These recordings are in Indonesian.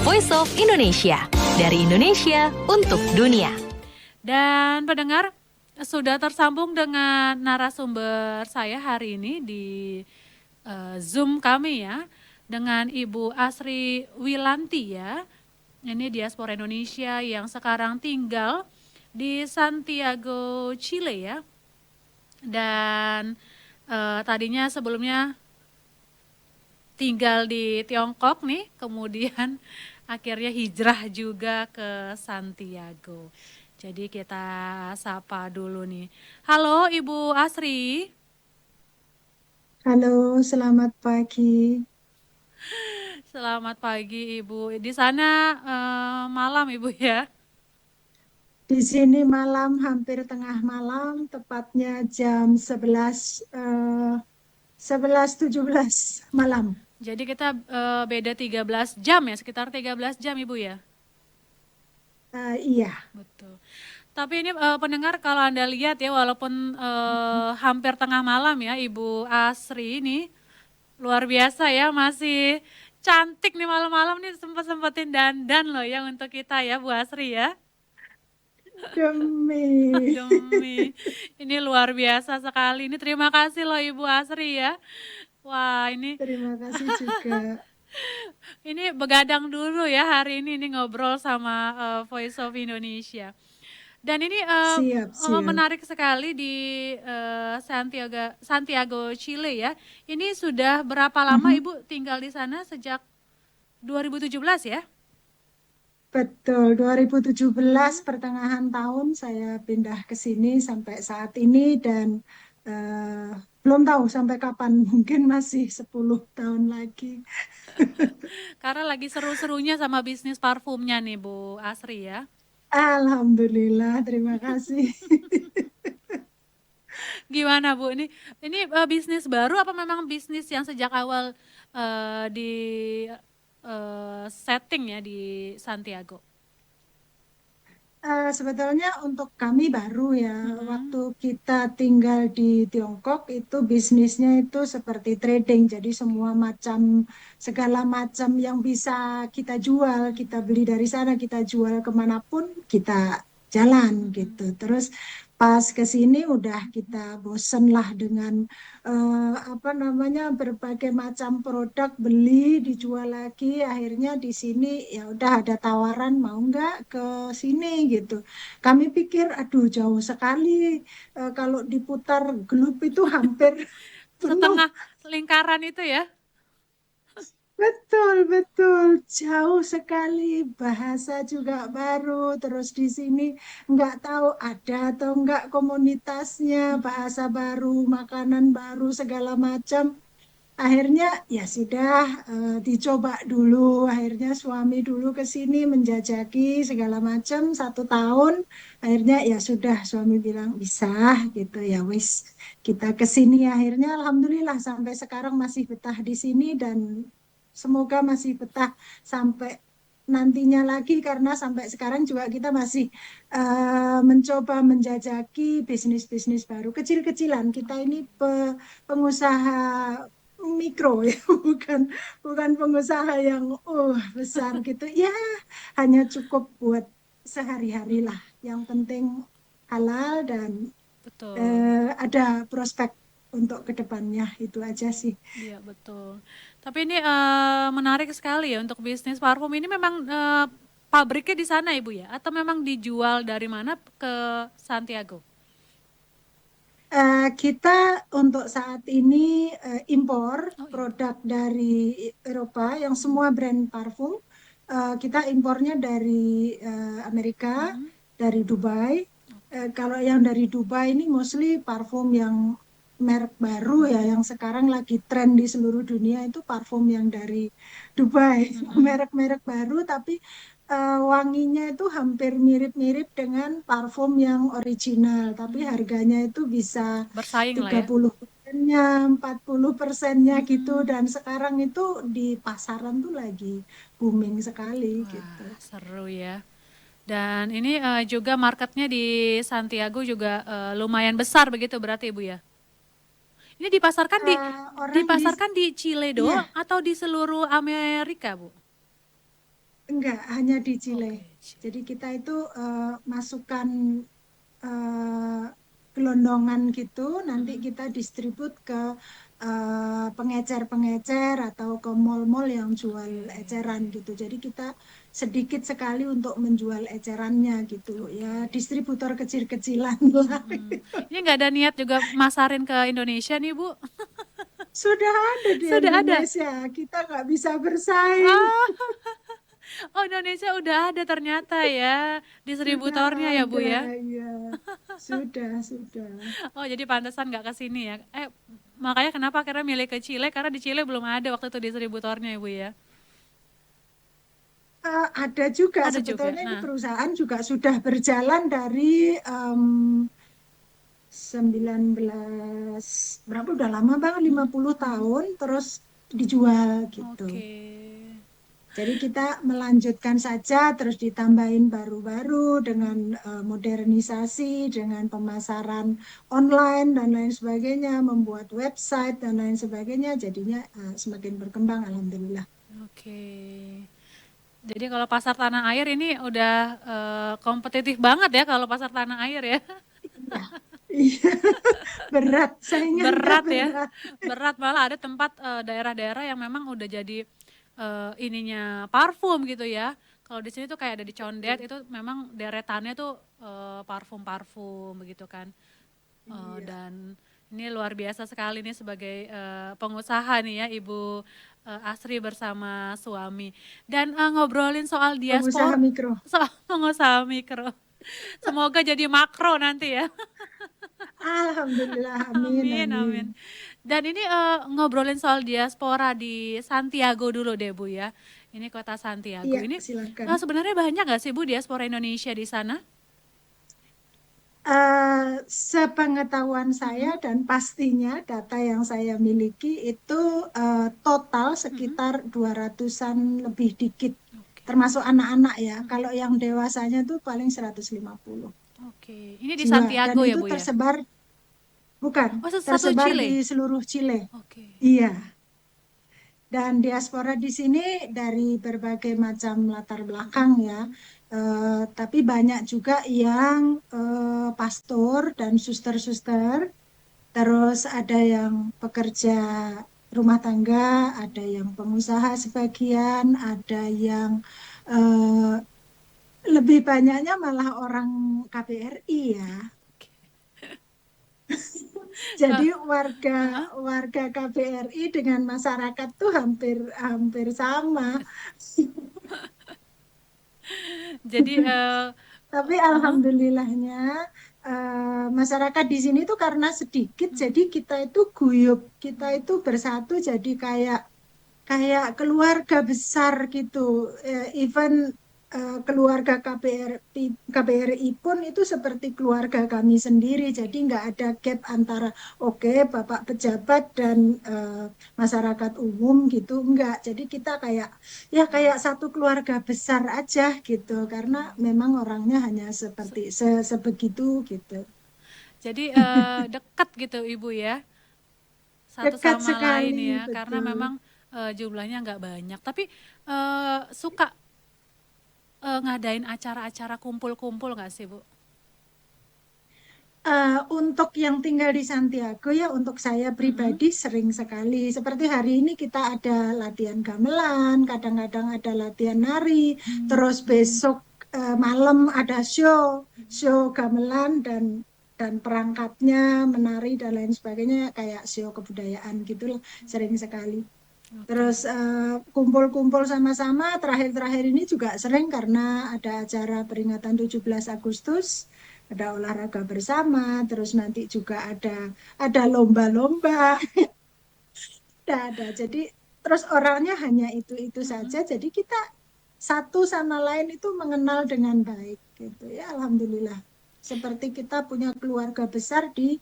Voice of Indonesia. Dari Indonesia untuk dunia. Dan pendengar, sudah tersambung dengan narasumber saya hari ini di Zoom kami ya, dengan Ibu Asri Wilanti ya. Ini diaspora Indonesia yang sekarang tinggal di Santiago, Chile ya. Dan tadinya sebelumnya tinggal di Tiongkok nih, kemudian akhirnya hijrah juga ke Santiago. Jadi kita sapa dulu nih. Halo Ibu Asri. Halo, selamat pagi. Selamat pagi Ibu. Di sana malam Ibu ya? Di sini malam, hampir tengah malam, tepatnya jam 11.17 malam. Jadi kita beda 13 jam ya, sekitar 13 jam Ibu ya? Iya. Betul. Tapi ini pendengar kalau Anda lihat ya, walaupun hampir tengah malam ya, Ibu Asri ini luar biasa ya, masih cantik nih malam-malam nih, sempetin dandan loh ya untuk kita ya Bu Asri ya. Demi. Ini luar biasa sekali. Ini terima kasih loh Ibu Asri ya. Wah ini. Terima kasih juga. Ini begadang dulu ya hari ini ngobrol sama Voice of Indonesia. Dan ini Siap. menarik sekali di Santiago, Chile ya. Ini sudah berapa lama Ibu tinggal di sana, sejak 2017 ya? Betul, 2017 pertengahan tahun saya pindah ke sini sampai saat ini, dan belum tahu sampai kapan, mungkin masih 10 tahun lagi. Karena lagi seru-serunya sama bisnis parfumnya nih Bu Asri ya. Alhamdulillah, terima kasih. Gimana Bu, ini bisnis baru apa memang bisnis yang sejak awal di setting ya di Santiago? Sebetulnya untuk kami baru ya, waktu kita tinggal di Tiongkok itu bisnisnya itu seperti trading, jadi segala macam yang bisa kita jual, kita beli dari sana, kita jual kemanapun, kita jalan gitu. Terus pas ke sini udah kita bosen lah dengan berbagai macam produk, beli dijual lagi. Akhirnya di sini ya udah ada tawaran, mau nggak ke sini gitu. Kami pikir aduh jauh sekali, kalau diputar gelup itu hampir penuh. Setengah lingkaran itu ya? Betul, jauh sekali, bahasa juga baru, terus di sini nggak tahu ada atau nggak komunitasnya, bahasa baru, makanan baru, segala macam. Akhirnya ya sudah, dicoba dulu, akhirnya suami dulu ke sini menjajaki segala macam 1 tahun, akhirnya ya sudah, suami bilang bisa gitu, ya wis kita ke sini, akhirnya alhamdulillah sampai sekarang masih betah di sini, dan semoga masih betah sampai nantinya lagi, karena sampai sekarang juga kita masih mencoba menjajaki bisnis-bisnis baru kecil-kecilan. Kita ini pengusaha mikro ya, bukan pengusaha yang besar gitu ya, hanya cukup buat sehari-hari lah, yang penting halal dan Betul. ada prospek untuk kedepannya, itu aja sih. Iya betul. Tapi ini menarik sekali ya untuk bisnis parfum ini. Memang pabriknya di sana Ibu ya, atau memang dijual dari mana ke Santiago? Kita untuk saat ini impor produk dari Eropa, yang semua brand parfum kita impornya dari Amerika, dari Dubai. Kalau yang dari Dubai ini mostly parfum yang merek baru ya, yang sekarang lagi tren di seluruh dunia itu parfum yang dari Dubai, merek-merek baru, tapi wanginya itu hampir mirip-mirip dengan parfum yang original, tapi harganya itu bisa Bersaing lah ya. 30%-nya, 40%-nya gitu, dan sekarang itu di pasaran tuh lagi booming sekali. Wah, gitu. seru ya. Dan ini juga marketnya di Santiago juga lumayan besar begitu berarti Ibu ya? Ini dipasarkan di Chile doang Iya. atau di seluruh Amerika Bu? enggak hanya di Chile. Oke, Chile. Jadi kita itu masukkan eh, gelondongan gitu, nanti Mm-mm. kita distribut ke pengecer-pengecer atau ke mall-mall yang jual Oke, eceran gitu. Jadi kita sedikit sekali untuk menjual ecerannya gitu ya, oke. distributor kecil-kecilan lah. Mm-mm. Ini nggak ada niat juga masarin ke Indonesia nih, Bu? Sudah ada di Sudah ada? Indonesia, kita nggak bisa bersaing. Ah, oh Indonesia udah ada ternyata ya Sudah distributornya ya, Bu ada, ya. ya. Sudah. Oh jadi pantesan nggak ke sini ya. Makanya kenapa akhirnya milih ke Chile karena di Chile belum ada waktu itu distributornya ya, Bu ya. Ada juga Ada juga. sebetulnya ini Nah, perusahaan juga sudah berjalan dari 19 berapa udah lama banget mm, 50 mm. tahun terus dijual gitu. Oke. Jadi kita melanjutkan saja terus ditambahin baru-baru dengan modernisasi, dengan pemasaran online dan lain sebagainya, membuat website dan lain sebagainya, jadinya semakin berkembang alhamdulillah. Oke. Jadi kalau pasar tanah air ini udah kompetitif banget ya kalau pasar tanah air ya. Iya. Iya. Berat, saingannya Berat ya. berat. Berat malah ada tempat daerah-daerah yang memang udah jadi ininya parfum gitu ya. Kalau di sini tuh kayak ada di Condet itu memang deretannya tuh parfum-parfum begitu kan. Iya. Dan ini luar biasa sekali nih sebagai pengusaha nih ya Ibu Asri bersama suami. Dan ngobrolin soal Pengusaha mikro. soal pengusaha mikro. Semoga jadi makro nanti ya. Alhamdulillah, amin, Amin, amin. amin. Dan ini ngobrolin soal diaspora di Santiago dulu deh Bu ya. Ini kota Santiago. Iya, Ini silakan. sebenarnya banyak nggak sih Bu diaspora Indonesia di sana? Sepengetahuan saya Mm-mm, dan pastinya data yang saya miliki itu total mm-mm. sekitar 200-an lebih dikit, Oke, termasuk anak-anak ya. mm-mm. Kalau yang dewasanya itu paling 150 Oke. Ini di jiwa dan Santiago ya itu Bu ya? tersebar bukan Oh, satu tersebar di Chile. seluruh Chile. Oke. Iya, dan diaspora di sini dari berbagai macam latar belakang ya. Mm-mm. Tapi banyak juga yang pastor dan suster-suster. Terus ada yang pekerja rumah tangga, ada yang pengusaha sebagian, ada yang eh, lebih banyaknya malah orang KBRI ya. Jadi Kak, warga uh-uh. warga KBRI dengan masyarakat tuh hampir hampir sama. Jadi Tapi uh-uh. alhamdulillahnya masyarakat di sini tuh karena sedikit, jadi kita itu guyup, kita itu bersatu, jadi kayak kayak keluarga besar gitu. Even keluarga KBRI pun itu seperti keluarga kami sendiri. Jadi nggak ada gap antara oke Bapak pejabat dan masyarakat umum gitu. Enggak. Jadi kita kayak ya kayak satu keluarga besar aja gitu. Karena memang orangnya hanya seperti sebegitu gitu. Jadi dekat gitu Ibu ya, satu Dekat sama lain sekali, ya, karena betul. memang jumlahnya nggak banyak. Tapi suka ngadain acara-acara kumpul-kumpul nggak sih Bu? Untuk yang tinggal di Santiago ya untuk saya Mm-mm. pribadi sering sekali. Seperti hari ini kita ada latihan gamelan, kadang-kadang ada latihan nari, terus besok malam ada show gamelan dan perangkatnya menari dan lain sebagainya kayak show kebudayaan gitulah sering sekali. Oke. Terus kumpul-kumpul sama-sama terakhir-terakhir ini juga sering karena ada acara peringatan 17 Agustus, ada olahraga bersama, terus nanti juga ada lomba-lomba, ada. Jadi terus orangnya hanya itu-itu saja. Mm-mm. Jadi kita satu sama lain itu mengenal dengan baik gitu ya. Alhamdulillah. Seperti kita punya keluarga besar di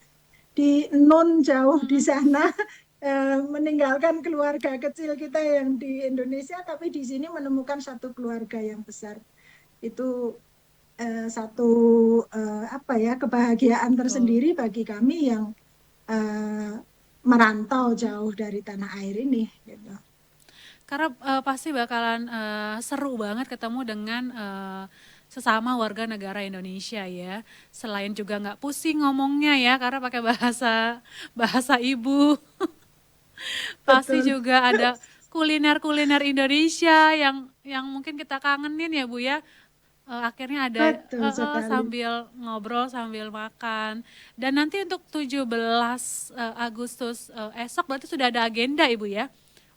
non jauh di Mm-mm. sana, meninggalkan keluarga kecil kita yang di Indonesia, tapi di sini menemukan satu keluarga yang besar. Itu satu apa ya kebahagiaan Betul. tersendiri bagi kami yang merantau jauh dari tanah air ini. Gitu. Karena pasti bakalan seru banget ketemu dengan sesama warga negara Indonesia ya. Selain juga nggak pusing ngomongnya ya, karena pakai bahasa bahasa ibu. Pasti Betul, juga ada kuliner-kuliner Indonesia yang mungkin kita kangenin ya Bu ya. Akhirnya ada betul sekali. sambil ngobrol sambil makan. Dan nanti untuk 17 Agustus esok berarti sudah ada agenda Ibu ya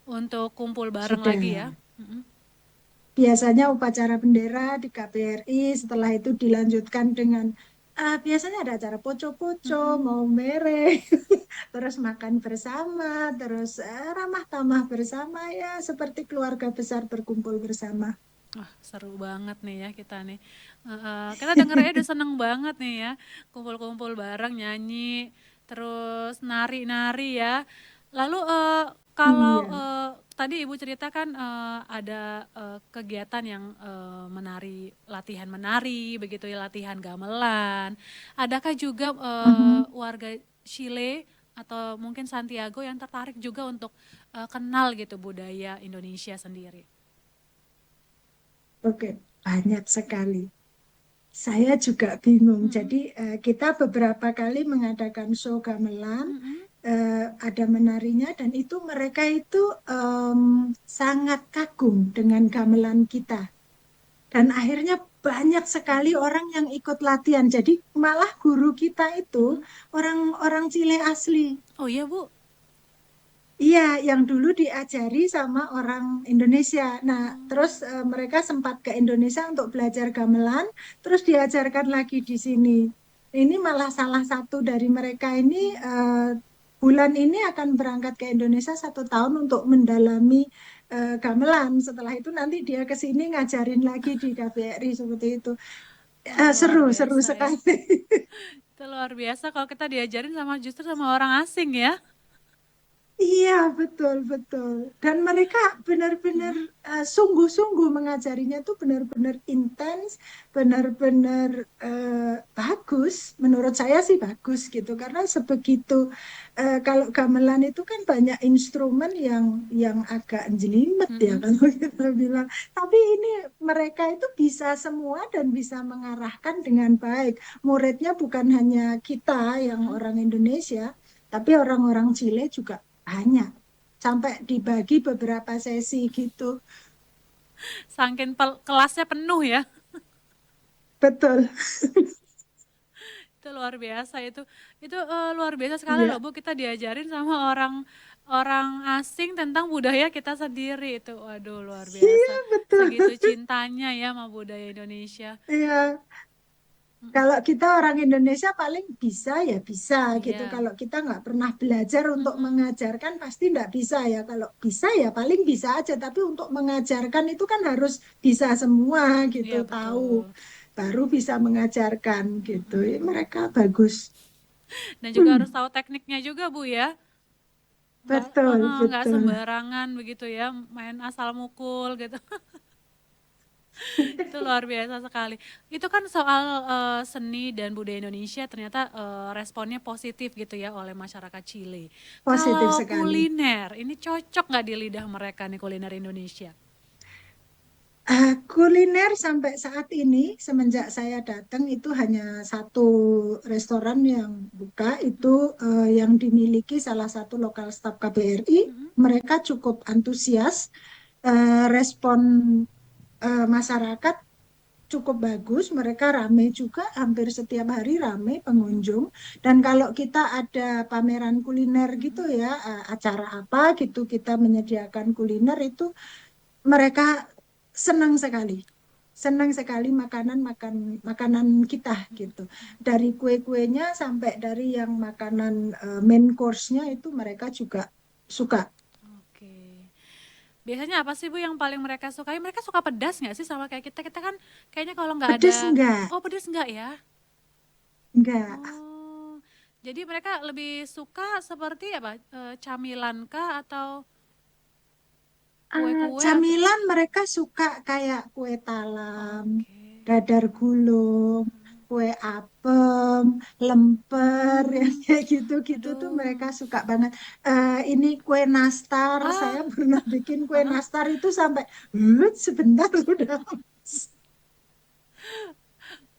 untuk kumpul bareng lagi ya. Sudah. Biasanya upacara bendera di KBRI, setelah itu dilanjutkan dengan biasanya ada acara poco-poco, Mm-mm. mau mere, terus makan bersama, terus ramah tamah bersama ya seperti keluarga besar berkumpul bersama. Wah, seru banget nih ya kita nih. Kita dengernya udah seneng banget nih ya. Kumpul-kumpul bareng nyanyi, terus nari-nari ya. Lalu kalau Iya. tadi Ibu ceritakan ada kegiatan yang menari, latihan menari, begitu ya latihan gamelan. Adakah juga Mhm. warga Chile atau mungkin Santiago yang tertarik juga untuk kenal gitu budaya Indonesia sendiri? Oke, banyak sekali. Saya juga bingung. Mm-mm. Jadi kita beberapa kali mengadakan show gamelan, Mm-mm. ada menarinya dan itu mereka itu em, sangat kagum dengan gamelan kita. Dan akhirnya banyak sekali orang yang ikut latihan. Jadi malah guru kita itu Mm-mm. orang-orang Chile asli. Oh iya Bu. Iya, yang dulu diajari sama orang Indonesia. Nah, terus Oh, mereka sempat ke Indonesia untuk belajar gamelan, terus diajarkan lagi di sini. Ini malah salah satu dari mereka ini bulan ini akan berangkat ke Indonesia 1 tahun untuk mendalami gamelan. Setelah itu nanti dia ke sini ngajarin lagi di KBRI seperti itu. wah luar Seru, seru biasa ya. sekali. Itu luar biasa kalau kita diajarin sama justru sama orang asing ya. Iya, betul, betul. Dan mereka benar-benar Mm-mm. sungguh-sungguh mengajarinya tuh benar-benar intens, benar-benar bagus. Menurut saya sih bagus gitu, karena sebegitu kalau gamelan itu kan banyak instrumen yang agak jelimet ya Mm-mm. kalau kita bilang. Tapi ini mereka itu bisa semua dan bisa mengarahkan dengan baik. Muridnya bukan hanya kita yang Mm-mm. orang Indonesia, tapi orang-orang Chile juga banyak. Sampai dibagi beberapa sesi gitu. Saking kelasnya penuh ya. Betul. Itu luar biasa itu. Itu luar biasa sekali loh Iya, Bu, kita diajarin sama orang orang asing tentang budaya kita sendiri itu. Waduh, luar iya biasa. betul. Segitu cintanya ya sama budaya Indonesia. Iya. Mm-mm. Kalau kita orang Indonesia paling bisa ya bisa gitu. Iya. Kalau kita nggak pernah belajar untuk Mm-mm. mengajarkan pasti nggak bisa ya. Kalau bisa ya paling bisa aja. Tapi untuk mengajarkan itu kan harus bisa semua gitu, Iya tahu. betul. Baru bisa mengajarkan gitu. Mm-mm. Mereka bagus. Dan juga harus Hmm, tahu tekniknya juga Bu ya. betul, Nggak betul. sembarangan begitu ya, main asal mukul gitu. Itu luar biasa sekali. Itu kan soal seni dan budaya Indonesia ternyata responnya positif gitu ya oleh masyarakat Chile. Positif Kalau sekali. kuliner, ini cocok nggak di lidah mereka nih kuliner Indonesia? Kuliner sampai saat ini, semenjak saya datang itu hanya satu restoran yang buka, itu yang dimiliki salah satu lokal staf KBRI. Mm-mm. Mereka cukup antusias, respon masyarakat cukup bagus, mereka rame juga, hampir setiap hari rame Mm-mm. pengunjung. Dan kalau kita ada pameran kuliner gitu Mm-mm. ya, acara apa gitu, kita menyediakan kuliner itu mereka senang sekali. Senang sekali makanan kita gitu. Dari kue-kuenya sampai dari yang makanan main course-nya itu mereka juga suka. Oke. Biasanya apa sih Bu yang paling mereka sukai? Mereka suka pedas nggak sih sama kayak kita? Kita kan kayaknya kalau nggak ada, Pedes enggak? oh pedas nggak ya? Enggak. Oh, jadi mereka lebih suka seperti apa? Camilan kah atau kue-kue atau? Camilan mereka suka kayak kue talam, Oke. dadar gulung, kue apem, lemper, yang kayak gitu-gitu tuh Aduh. mereka suka banget. Ini kue nastar, saya Ah, pernah bikin kue heeh. nastar itu sampai sebentar udah habis.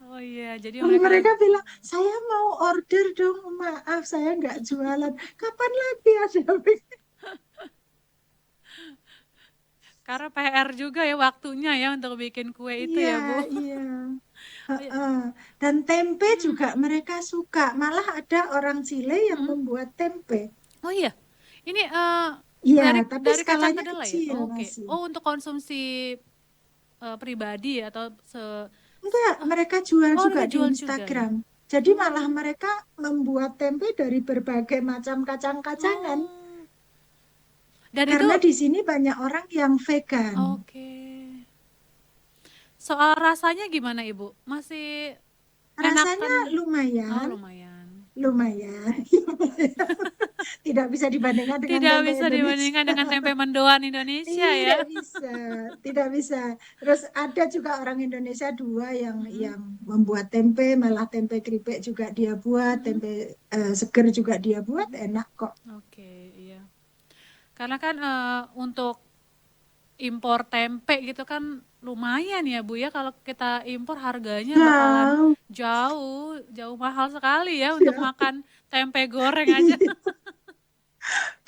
Oh iya, jadi mereka Mereka bilang, saya mau order dong, maaf saya nggak jualan. Kapan lagi ada? karena PR juga ya waktunya ya untuk bikin kue itu Iya, ya, Bu. iya. Oh, iya. Heeh. Dan tempe Mm, juga mereka suka. Malah ada orang Chile yang mm. membuat tempe. Oh iya, ini Iya, dari tapi dari kacang skalanya kedelai ya? kecil Oh, oke. masih. Oh, untuk konsumsi pribadi ya, atau Enggak, ah, mereka jual oh, juga mereka di jual juga ya? Instagram. Jadi malah Hmm. mereka membuat tempe dari berbagai macam kacang-kacangan. Oh. Dan itu Karena di sini banyak orang yang vegan. oke. Soal rasanya gimana, Ibu? Masih Rasanya enakan? Oh, lumayan, lumayan. lumayan. Tidak bisa dibandingkan dengan Tidak tempe bisa Indonesia. dibandingkan dengan tempe mendoan Indonesia ya. Tidak bisa, tidak bisa. Terus ada juga orang Indonesia dua yang Mm-mm. membuat tempe, malah tempe keripik juga dia buat, Mm-mm. tempe seger juga dia buat, enak kok. Oke, iya. Karena kan untuk impor tempe gitu kan lumayan ya Bu ya, kalau kita impor harganya bakalan Jauh, jauh, jauh mahal sekali ya untuk ya. makan tempe goreng aja.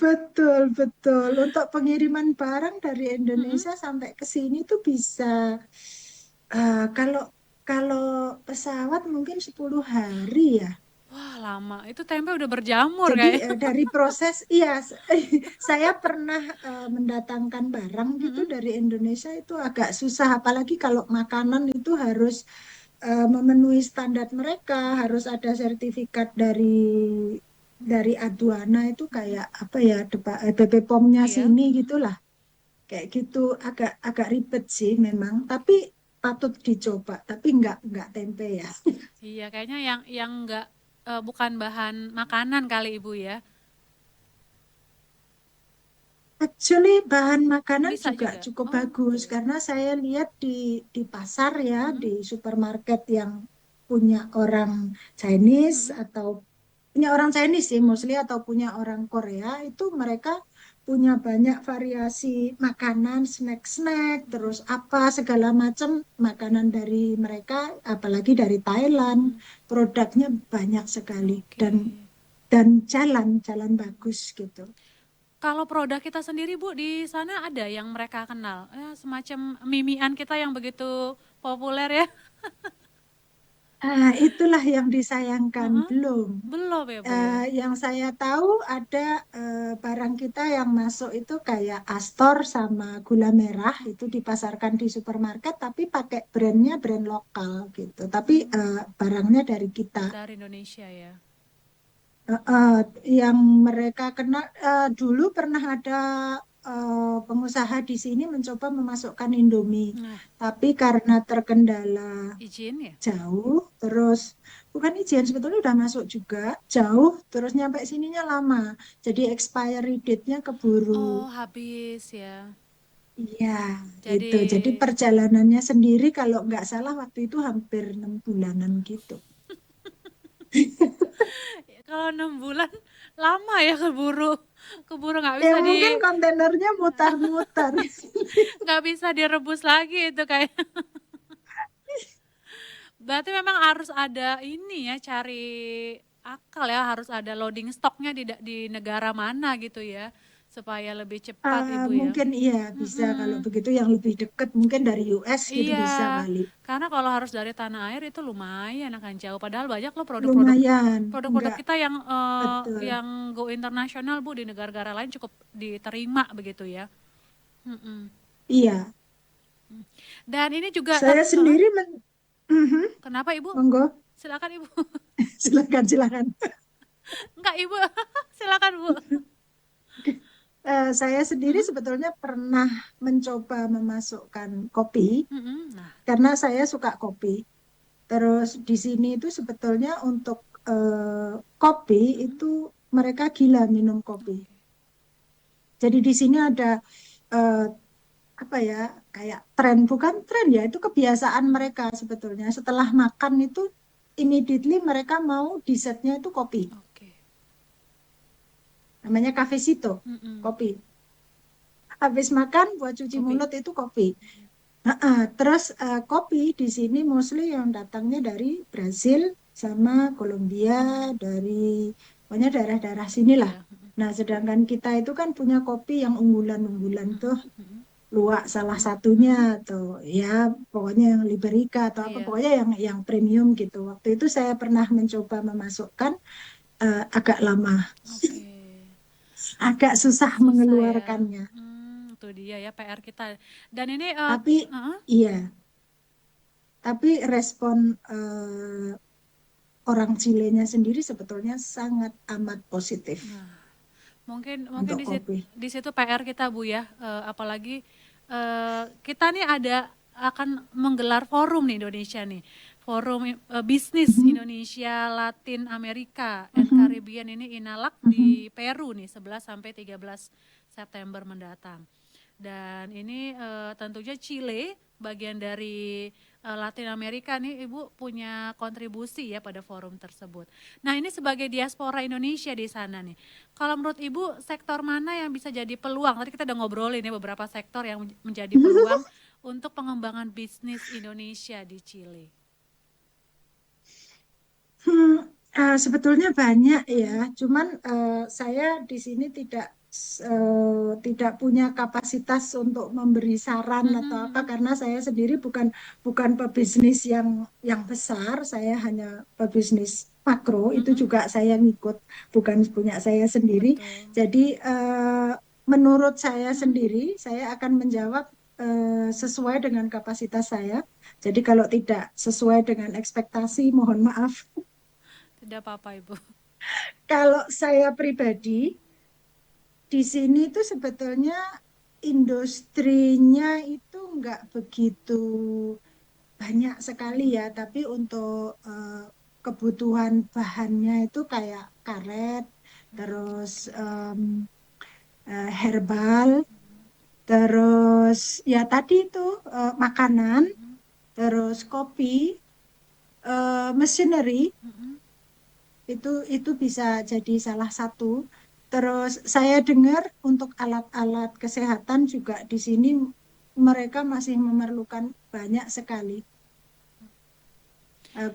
Betul, betul. Untuk pengiriman barang dari Mm-mm. Indonesia sampai ke sini tuh bisa, kalau kalau pesawat mungkin 10 hari ya. Wah, lama. Itu tempe udah berjamur Jadi kayak. dari proses, iya, saya pernah mendatangkan barang gitu Mm-mm. dari Indonesia itu agak susah, apalagi kalau makanan itu harus memenuhi standar mereka, harus ada sertifikat dari aduana itu Mm-mm. kayak apa ya, BP POM-nya Iya. sini Mm-mm. gitulah, kayak gitu agak agak ribet sih memang, tapi patut dicoba, tapi nggak tempe ya. Iya, kayaknya yang nggak bukan bahan makanan kali Ibu ya. Actually, bahan makanan Bisa juga juga. cukup Oh, bagus oke. karena saya lihat di pasar ya, Mm-mm. di supermarket yang punya orang Chinese Mm-mm. atau punya orang Chinese sih Mm-mm. mostly, atau punya orang Korea, itu mereka punya banyak variasi makanan, snack-snack, terus apa segala macam makanan dari mereka, apalagi dari Thailand, Mm-mm. produknya banyak sekali Oke. dan jalan bagus gitu. Kalau produk kita sendiri Bu, di sana ada yang mereka kenal? Ya, semacam mimian kita yang begitu populer ya? Ah, itulah yang disayangkan, Heeh. belum. Belum ya Bu ya? Yang saya tahu ada barang kita yang masuk itu kayak Astor sama gula merah itu dipasarkan di supermarket tapi pakai brandnya brand lokal gitu. Tapi barangnya dari kita. Dari Indonesia ya? Yang mereka kena dulu pernah ada pengusaha di sini mencoba memasukkan Indomie, Nah, tapi karena terkendala izin ya? jauh, terus bukan izin, sebetulnya udah masuk juga, jauh, terus nyampe sininya lama, jadi expiry date-nya keburu. Oh, habis ya. Iya, Jadi itu. Jadi perjalanannya sendiri kalau nggak salah waktu itu hampir 6 bulanan gitu. kalau 6 bulan lama ya, keburu keburu nggak Ya bisa mungkin kontainernya mutar-mutar. nggak bisa direbus lagi itu kayak. Berarti memang harus ada ini ya, cari akal ya, harus ada loading stoknya di negara mana gitu ya, supaya lebih cepat Ibu ya. Mungkin iya bisa, kalau Mm-mm. begitu yang lebih dekat mungkin dari US gitu Iya, bisa kali. karena kalau harus dari tanah air itu lumayan akan jauh. Padahal banyak loh produk-produk Lumayan, produk-produk enggak kita betul. yang go internasional Bu, di negara-negara lain cukup diterima begitu ya. Mm-mm. Iya, Dan ini juga saya sendiri Mhm, kenapa Ibu? monggo, Silakan Ibu. silakan silakan. Enggak Ibu, silakan Bu. Saya sendiri Mm-mm. sebetulnya pernah mencoba memasukkan kopi Mm-mm. Nah, karena saya suka kopi. Terus di sini itu sebetulnya untuk kopi mm-mm. itu mereka gila minum kopi. Oke. Jadi di sini ada eh, apa ya, kayak tren, bukan tren ya, itu kebiasaan Mm-mm. mereka sebetulnya. Setelah makan itu immediately mereka mau dessertnya itu kopi. Oke. Namanya cafecito, Mm-mm. kopi. Habis makan buat cuci Kopi. mulut itu kopi. Terus kopi di sini mostly yang datangnya dari Brasil sama Kolombia, dari pokoknya daerah-daerah sinilah. Iya. Nah, sedangkan kita itu kan punya kopi yang unggulan-unggulan tuh, Mm-mm. Mm-mm. Luwak salah satunya atau ya pokoknya yang Liberica atau apa Iya. pokoknya yang premium gitu. Waktu itu saya pernah mencoba memasukkan agak lama, Oke. agak susah Susah ya. mengeluarkannya. Itu dia ya PR kita. Dan ini Tapi iya, tapi respon orang Chilenya sendiri sebetulnya sangat amat positif nah, mungkin untuk kopi. di situ PR kita Bu ya. Apalagi kita nih akan menggelar forum nih Indonesia nih. Forum bisnis Mhm, Indonesia, Latin Amerika, and mhm, Caribbean ini INALAK mhm. di Peru nih 11 sampai 13 September mendatang. Dan ini tentunya Chile bagian dari Latin Amerika nih Ibu punya kontribusi ya pada forum tersebut. Nah, ini sebagai diaspora Indonesia di sana nih. Kalau menurut Ibu sektor mana yang bisa jadi peluang? Tadi kita udah ngobrolin ya beberapa sektor yang menjadi peluang untuk pengembangan bisnis Indonesia di Chile. Hmm, sebetulnya banyak ya, Mm-mm. cuman saya di sini tidak punya kapasitas untuk memberi saran atau apa Mm-mm. karena saya sendiri bukan bukan pebisnis yang besar, saya hanya pebisnis makro itu Mm-mm. juga saya ngikut, bukan punya saya sendiri. Betul. Jadi menurut saya Mm-mm. sendiri, saya akan menjawab sesuai dengan kapasitas saya. Jadi kalau tidak sesuai dengan ekspektasi, mohon maaf. Tidak apa-apa Ibu. Kalau saya pribadi, di sini tuh sebetulnya industrinya itu nggak begitu banyak sekali ya, tapi untuk kebutuhan bahannya itu kayak karet, terus herbal, terus ya tadi itu makanan, terus kopi, machinery, Mm-mm. itu bisa jadi salah satu. Terus saya dengar untuk alat-alat kesehatan juga di sini mereka masih memerlukan banyak sekali.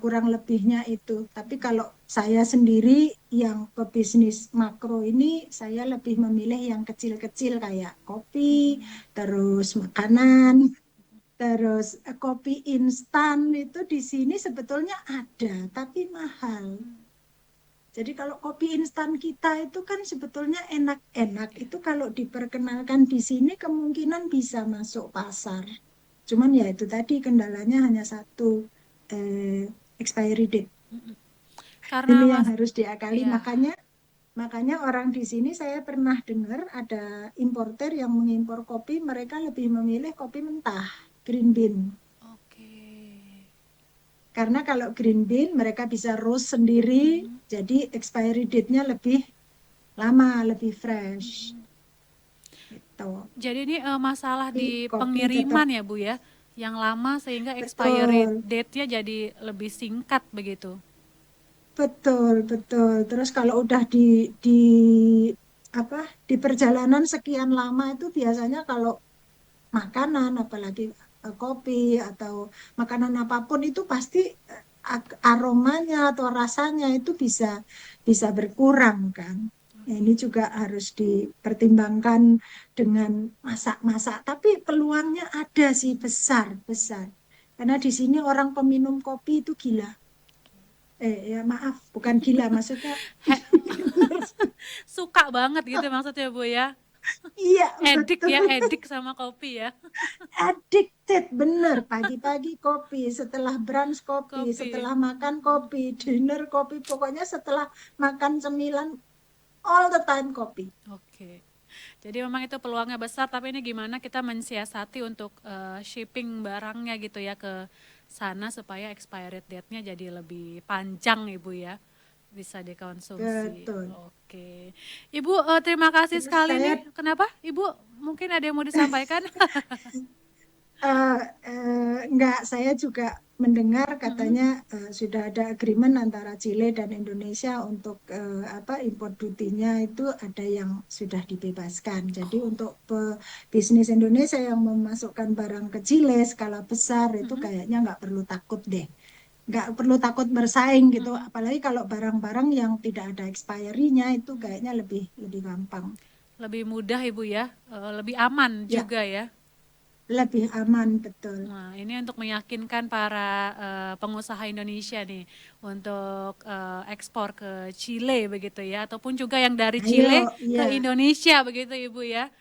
Kurang lebihnya itu. Tapi kalau saya sendiri yang pebisnis makro ini saya lebih memilih yang kecil-kecil kayak kopi, terus makanan, terus kopi instan itu di sini sebetulnya ada, tapi mahal. Jadi kalau kopi instan kita itu kan sebetulnya enak-enak. Ya. Itu kalau diperkenalkan di sini kemungkinan bisa masuk pasar. Cuman ya itu tadi kendalanya hanya satu, eh, expiry date. Karena Ini yang Mas, harus diakali. ya. Makanya orang di sini saya pernah dengar ada importer yang mengimpor kopi, mereka lebih memilih kopi mentah, green bean. Oke. Karena kalau green bean mereka bisa roast sendiri, jadi expiry date-nya lebih lama, lebih fresh. Gitu. Jadi ini masalah Tapi di kopi tetap pengiriman ya Bu ya, yang lama sehingga expiry betul, date-nya jadi lebih singkat begitu. betul, betul. Terus kalau udah apa di perjalanan sekian lama itu biasanya kalau makanan, apalagi kopi atau makanan apapun itu pasti aromanya atau rasanya itu bisa bisa berkurang kan. Ya, ini juga harus dipertimbangkan dengan masak-masak. Tapi peluangnya ada sih besar, besar. Karena di sini orang peminum kopi itu gila. Ya maaf, bukan gila, maksudnya He- Suka banget gitu maksudnya Bu ya. iya Edik betul. ya, edik sama kopi ya. Addicted, bener. Pagi-pagi kopi, setelah brunch kopi, Kopi. setelah makan kopi, dinner kopi, pokoknya setelah makan cemilan, all the time kopi. Oke. Jadi memang itu peluangnya besar, tapi ini gimana kita mensiasati untuk shipping barangnya gitu ya ke sana supaya expired date-nya jadi lebih panjang Ibu ya, bisa dikonsumsi. Betul. Oke. Ibu terima kasih Terus sekali saya nih. Kenapa? Ibu mungkin ada yang mau disampaikan? enggak, saya juga mendengar katanya sudah ada agreement antara Chile dan Indonesia untuk import dutinya itu ada yang sudah dibebaskan. Jadi untuk bisnis Indonesia yang memasukkan barang ke Chile skala besar itu kayaknya nggak perlu takut deh. Nggak perlu takut bersaing gitu. Apalagi kalau barang-barang yang tidak ada expiry-nya itu kayaknya lebih gampang. Lebih mudah Ibu ya, lebih aman Ya, juga ya. lebih aman betul. Nah, ini untuk meyakinkan para pengusaha Indonesia nih untuk ekspor ke Chile begitu ya, ataupun juga yang dari Chile Ayo, ke ya. Indonesia begitu Ibu ya.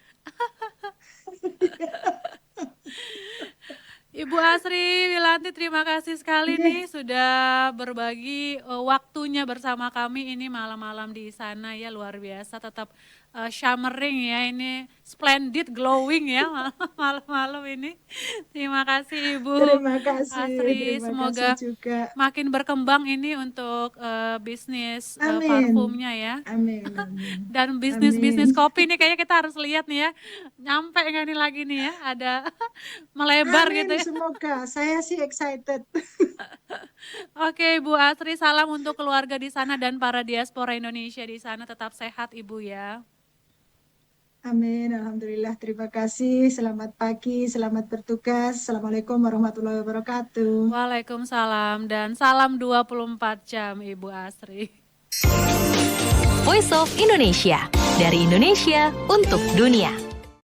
Ibu Asri Wilanti, terima kasih sekali Iya, nih sudah berbagi waktunya bersama kami ini malam-malam di sana ya, luar biasa, tetap shimmering ya, ini splendid glowing ya malam-malam ini. Terima kasih Ibu Asri, terima kasih semoga juga. makin berkembang ini untuk bisnis Amin, parfumnya ya. amin, amin, Dan bisnis-bisnis amin, kopi nih kayaknya kita harus lihat nih ya, nyampe nggak nih lagi nih ya, ada melebar amin. gitu ya. Semoga saya sih excited. Oke, Ibu Asri, salam untuk keluarga di sana dan para diaspora Indonesia di sana. Tetap sehat, Ibu ya. Amin, alhamdulillah. Terima kasih. Selamat pagi, selamat bertugas. Assalamualaikum warahmatullahi wabarakatuh. Waalaikumsalam dan salam 24 jam, Ibu Asri. Voice of Indonesia, dari Indonesia untuk dunia.